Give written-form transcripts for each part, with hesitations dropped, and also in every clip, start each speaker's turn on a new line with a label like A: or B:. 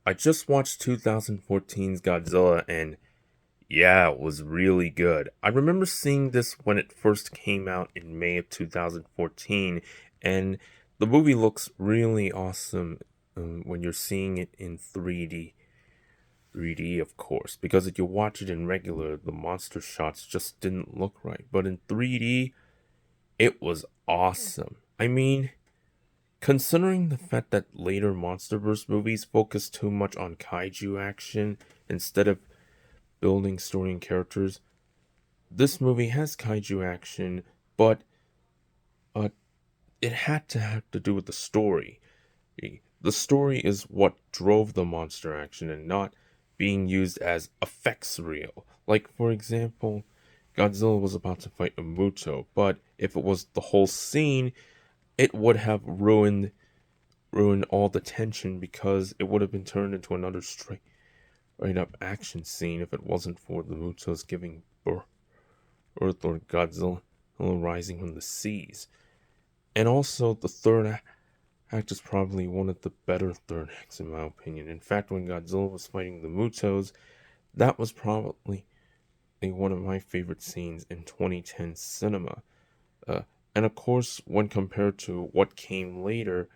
A: I just watched 2014's Godzilla and yeah, it was really good. I remember seeing this when it first came out in May of 2014, and the movie looks really awesome when you're seeing it in 3D. 3D, of course, because if you watch it in regular, the monster shots just didn't look right. But in 3D, it was awesome. I mean, considering the fact that later MonsterVerse movies focus too much on kaiju action instead of building story and characters, this movie has kaiju action, but uh, it had to have to do with the story. The story is what drove the monster action and not being used as effects reel. Like, for example, Godzilla was about to fight a Muto, but if it was the whole scene, it would have ruined all the tension because it would have been turned into another straight right up action scene if it wasn't for the Mutos giving birth or Godzilla rising from the seas. And also, the third act is probably one of the better third acts, in my opinion. In fact, when Godzilla was fighting the Mutos, that was probably one of my favorite scenes in 2010 cinema. Uh, and of course, when compared to what came later,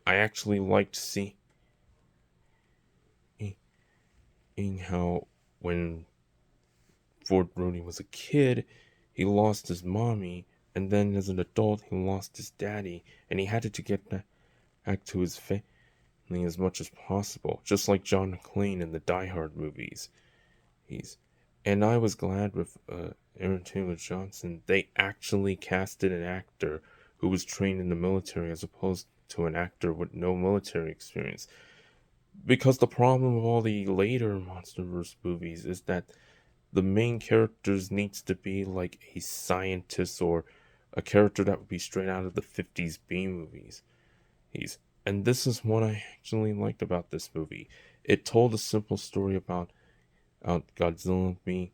A: I actually liked seeing how when Ford Brody was a kid, he lost his mommy, and then as an adult, he lost his daddy, and he had to get back to his family as much as possible, just like John McClane in the Die Hard movies. He's, and I was glad with Aaron Taylor Johnson, they actually casted an actor who was trained in the military as opposed to an actor with no military experience. Because the problem with all the later MonsterVerse movies is that the main characters needs to be like a scientist or a character that would be straight out of the 50s B movies. He's and this is what I actually liked about this movie. It told a simple story about Godzilla being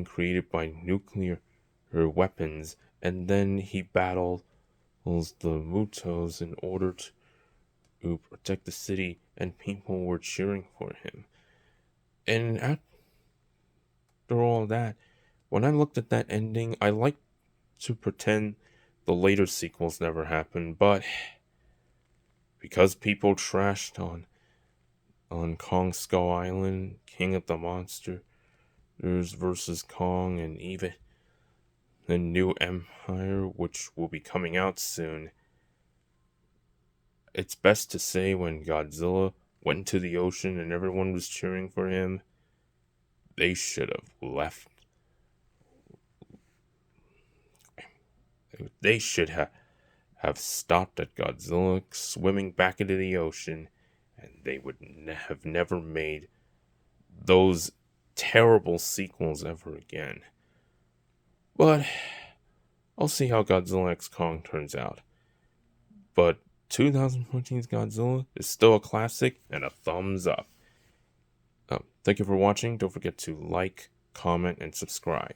A: created by nuclear weapons, and then he battles the Mutos in order to protect the city, and people were cheering for him. And after all that, when I looked at that ending, I liked to pretend the later sequels never happened, but because people trashed on Kong Skull Island, King of the Monsters versus Kong, and even the New Empire, which will be coming out soon, it's best to say when Godzilla went into the ocean and everyone was cheering for him, they should have left. They should have stopped at Godzilla swimming back into the ocean, and they would have never made those terrible sequels ever again. But I'll see how Godzilla X Kong turns out. But 2014's Godzilla is still a classic and a thumbs up. Thank you for watching. Don't forget to like, comment, and subscribe.